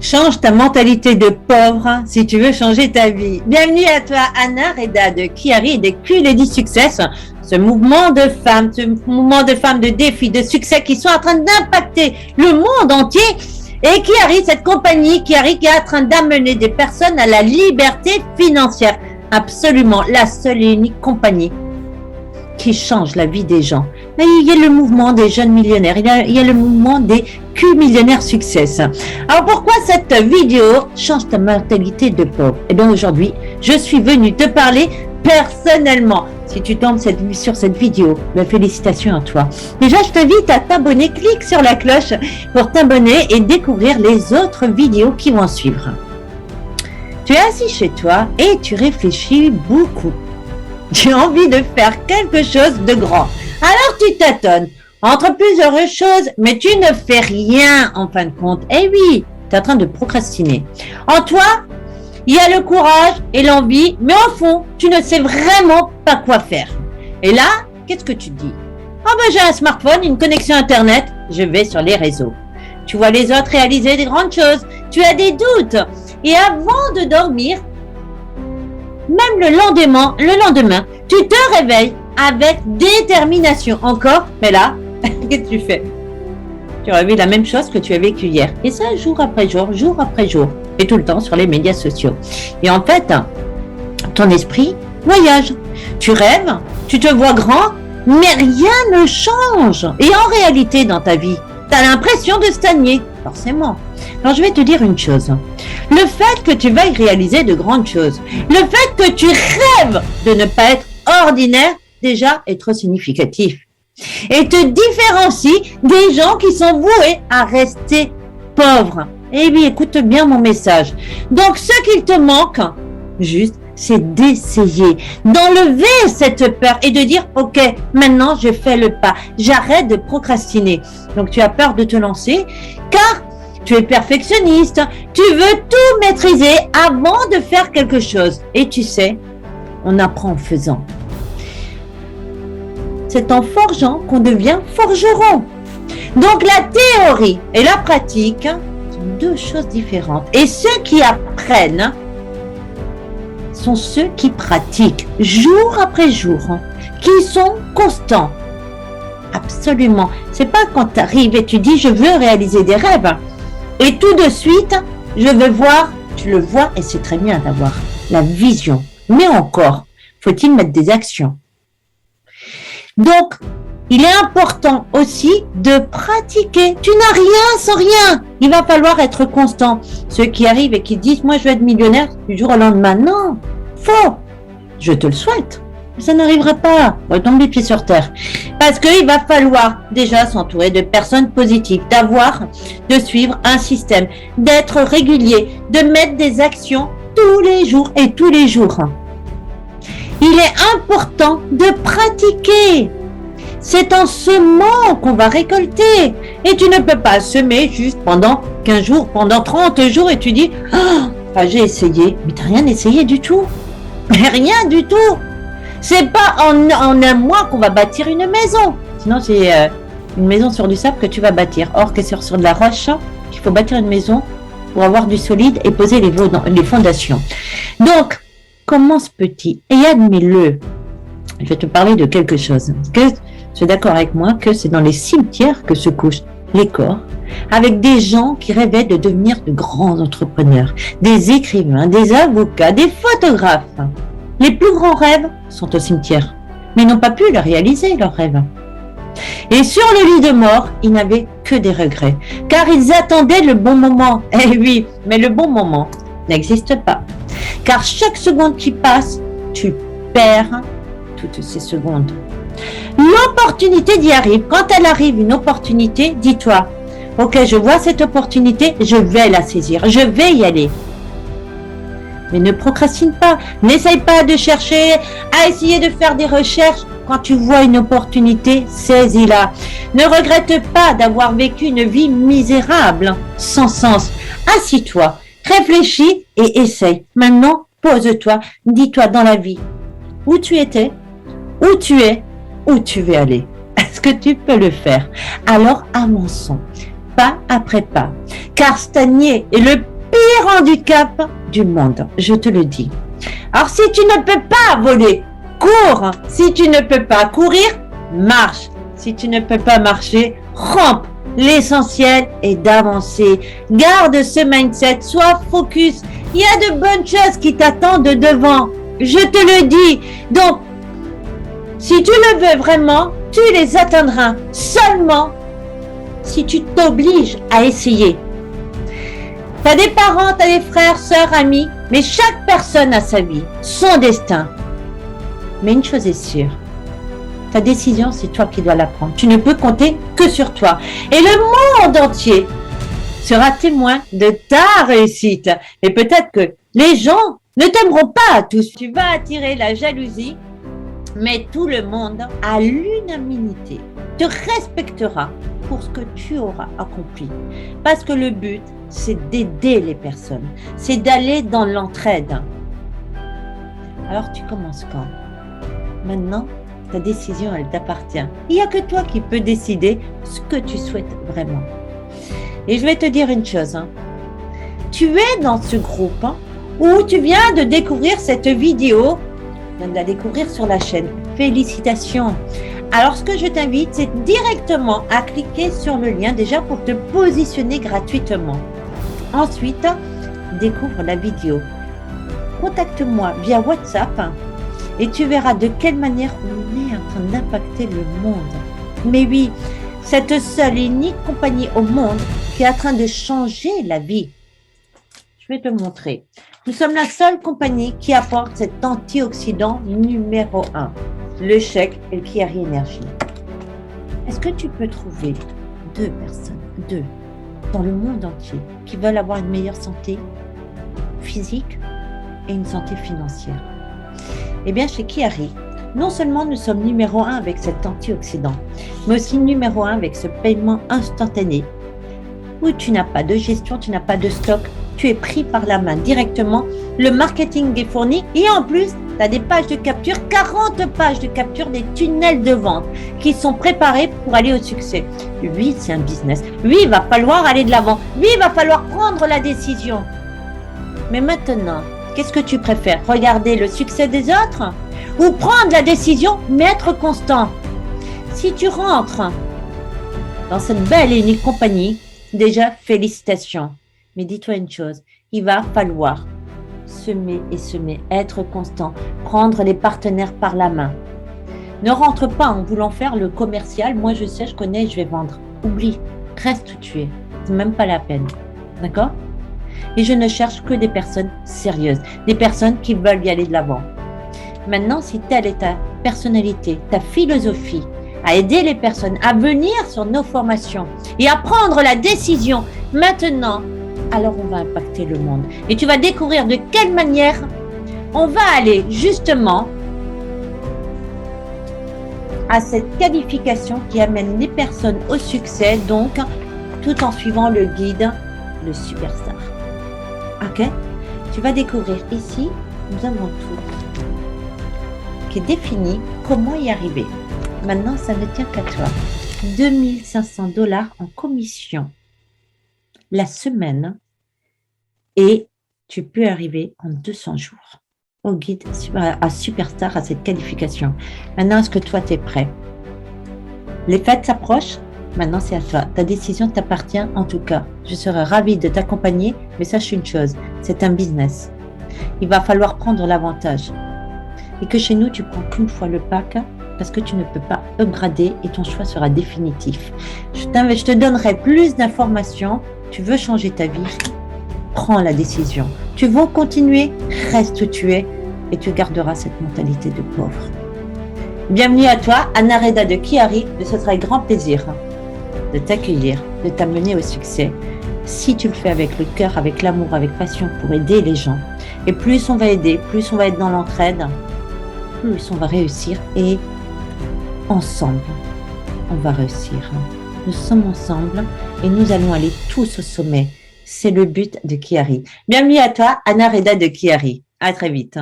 Change ta mentalité de pauvre si tu veux changer ta vie. Bienvenue à toi, Anna Reda de Kiari et de QLady Success, ce mouvement de femmes de défis, de succès qui sont en train d'impacter le monde entier. Et Kiari, cette compagnie Kiari qui est en train d'amener des personnes à la liberté financière. Absolument la seule et unique compagnie qui change la vie des gens. Mais il y a le mouvement des jeunes millionnaires, il y a le mouvement des Q-millionnaires success. Alors pourquoi cette vidéo change ta mentalité de pauvre? Eh bien aujourd'hui, je suis venue te parler personnellement. Si tu tombes sur cette vidéo, ben félicitations à toi. Déjà, je t'invite à t'abonner, clique sur la cloche pour t'abonner et découvrir les autres vidéos qui vont suivre. Tu es assis chez toi et tu réfléchis beaucoup. Tu as envie de faire quelque chose de grand. Alors tu tâtonnes entre plusieurs choses, mais tu ne fais rien en fin de compte. Eh oui, tu es en train de procrastiner. En toi, il y a le courage et l'envie, mais au fond, tu ne sais vraiment pas quoi faire. Et là, qu'est-ce que tu dis? Ah ben j'ai un smartphone, une connexion Internet, je vais sur les réseaux. Tu vois les autres réaliser des grandes choses, tu as des doutes. Et avant de dormir, même le lendemain, tu te réveilles avec détermination. Encore, mais là, qu'est-ce que tu fais? Tu revis la même chose que tu as vécu hier. Et ça, jour après jour. Et tout le temps sur les médias sociaux. Et en fait, ton esprit voyage. Tu rêves, tu te vois grand, mais rien ne change. Et en réalité, dans ta vie, tu as l'impression de stagner, forcément. Alors, je vais te dire une chose. Le fait que tu veuilles réaliser de grandes choses, le fait que tu rêves de ne pas être ordinaire, déjà est trop significatif. Et te différencie des gens qui sont voués à rester pauvres. Eh bien, écoute bien mon message. Donc, ce qu'il te manque, juste, c'est d'essayer, d'enlever cette peur et de dire, ok, maintenant je fais le pas, j'arrête de procrastiner. Donc, tu as peur de te lancer, car tu es perfectionniste, tu veux tout maîtriser avant de faire quelque chose. Et tu sais, on apprend en faisant. C'est en forgeant qu'on devient forgeron. Donc la théorie et la pratique sont deux choses différentes. Et ceux qui apprennent sont ceux qui pratiquent jour après jour, qui sont constants. Absolument. C'est pas quand tu arrives et tu dis je veux réaliser des rêves. Et tout de suite, je veux voir, tu le vois et c'est très bien d'avoir la vision. Mais encore, faut-il mettre des actions? Donc, il est important aussi de pratiquer. Tu n'as rien sans rien. Il va falloir être constant. Ceux qui arrivent et qui disent, moi je veux être millionnaire du jour au lendemain. Non, faux. Je te le souhaite. Ça n'arrivera pas. Retombe les pieds sur terre. Parce qu'il va falloir déjà s'entourer de personnes positives, de suivre un système, d'être régulier, de mettre des actions tous les jours et tous les jours. Il est important de pratiquer. C'est en semant qu'on va récolter. Et tu ne peux pas semer juste pendant 15 jours, pendant 30 jours et tu dis « Ah, j'ai essayé. » Mais tu n'as rien essayé du tout. Rien du tout. C'est pas en un mois qu'on va bâtir une maison. Sinon, c'est une maison sur du sable que tu vas bâtir. Or que c'est sur de la roche qu'il faut bâtir une maison pour avoir du solide et poser les fondations. Donc, commence petit et admets-le. Je vais te parler de quelque chose. Tu es d'accord avec moi que c'est dans les cimetières que se couchent les corps avec des gens qui rêvaient de devenir de grands entrepreneurs, des écrivains, des avocats, des photographes. Les plus grands rêves sont au cimetière, mais ils n'ont pas pu le réaliser, leurs rêves. Et sur le lit de mort, ils n'avaient que des regrets, car ils attendaient le bon moment. Eh oui, mais le bon moment n'existe pas. Car chaque seconde qui passe, tu perds toutes ces secondes. L'opportunité d'y arriver. Quand elle arrive, une opportunité, dis-toi, ok, je vois cette opportunité, je vais la saisir, je vais y aller. Mais ne procrastine pas, n'essaye pas de chercher, à essayer de faire des recherches. Quand tu vois une opportunité, saisis-la. Ne regrette pas d'avoir vécu une vie misérable, sans sens. Assis-toi, réfléchis et essaye. Maintenant, pose-toi, dis-toi dans la vie où tu étais, où tu es, où tu veux aller. Est-ce que tu peux le faire? Alors avançons, pas après pas. Car stagner est le handicap du monde, je te le dis. Alors, si tu ne peux pas voler, cours. Si tu ne peux pas courir, marche. Si tu ne peux pas marcher, rampe. L'essentiel est d'avancer. Garde ce mindset, sois focus. Il y a de bonnes choses qui t'attendent devant. Je te le dis. Donc, si tu le veux vraiment, tu les atteindras seulement si tu t'obliges à essayer. Tu as des parents, tu as des frères, sœurs, amis, mais chaque personne a sa vie, son destin. Mais une chose est sûre, ta décision, c'est toi qui dois la prendre. Tu ne peux compter que sur toi. Et le monde entier sera témoin de ta réussite. Et peut-être que les gens ne t'aimeront pas tous. Tu vas attirer la jalousie, mais tout le monde, à l'unanimité, te respectera pour ce que tu auras accompli. Parce que le but, c'est d'aider les personnes. C'est d'aller dans l'entraide. Alors tu commences quand? Maintenant, ta décision, elle t'appartient. Il n'y a que toi qui peux décider ce que tu souhaites vraiment. Et je vais te dire une chose. Tu es dans ce groupe où tu viens de découvrir cette vidéo. Tu viens de la découvrir sur la chaîne. Félicitations. Alors, ce que je t'invite, c'est directement à cliquer sur le lien déjà pour te positionner gratuitement. Ensuite, découvre la vidéo. Contacte-moi via WhatsApp et tu verras de quelle manière on est en train d'impacter le monde. Mais oui, cette seule et unique compagnie au monde qui est en train de changer la vie. Je vais te montrer. Nous sommes la seule compagnie qui apporte cet antioxydant numéro 1, le Shake et le Kiari Energy. Est-ce que tu peux trouver deux personnes, dans le monde entier, qui veulent avoir une meilleure santé physique et une santé financière? Eh bien, chez Kiari, non seulement nous sommes numéro 1 avec cet antioxydant, mais aussi numéro 1 avec ce paiement instantané, où tu n'as pas de gestion, tu n'as pas de stock, tu es pris par la main directement, le marketing est fourni et en plus, tu as des pages de capture, 40 pages de capture, des tunnels de vente qui sont préparés pour aller au succès. Oui, c'est un business. Oui, il va falloir aller de l'avant. Oui, il va falloir prendre la décision. Mais maintenant, qu'est-ce que tu préfères? Regarder le succès des autres ou prendre la décision, mais être constant? Si tu rentres dans cette belle et unique compagnie, déjà, félicitations. Mais dis-toi une chose, il va falloir semer, être constant, prendre les partenaires par la main. Ne rentre pas en voulant faire le commercial. Moi, je sais, je connais, je vais vendre. Oublie, reste où tu es. C'est même pas la peine. D'accord? Et je ne cherche que des personnes sérieuses, des personnes qui veulent y aller de l'avant. Maintenant, si telle est ta personnalité, ta philosophie, à aider les personnes à venir sur nos formations et à prendre la décision maintenant, alors on va impacter le monde. Et tu vas découvrir de quelle manière on va aller justement à cette qualification qui amène les personnes au succès, donc tout en suivant le guide, le superstar. Ok? Tu vas découvrir ici, nous avons tout qui est défini, comment y arriver. Maintenant, ça ne tient qu'à toi. 2 500 $ en commission la semaine et tu peux arriver en 200 jours au guide à superstar, à cette qualification. Maintenant, est-ce que toi, tu es prêt? Les fêtes s'approchent. Maintenant, c'est à toi. Ta décision t'appartient en tout cas. Je serai ravie de t'accompagner, mais sache une chose, c'est un business. Il va falloir prendre l'avantage. Et que chez nous, tu prends qu'une fois le pack parce que tu ne peux pas upgrader et ton choix sera définitif. Je te donnerai plus d'informations. Tu veux changer ta vie? Prends la décision. Tu veux continuer? Reste où tu es et tu garderas cette mentalité de pauvre. Bienvenue à toi, Anna Reda de Kiari. Ce sera un grand plaisir de t'accueillir, de t'amener au succès. Si tu le fais avec le cœur, avec l'amour, avec passion pour aider les gens. Et plus on va aider, plus on va être dans l'entraide, plus on va réussir et ensemble, on va réussir. Nous sommes ensemble et nous allons aller tous au sommet. C'est le but de Kiari. Bienvenue à toi, Anna Reda de Kiari. À très vite.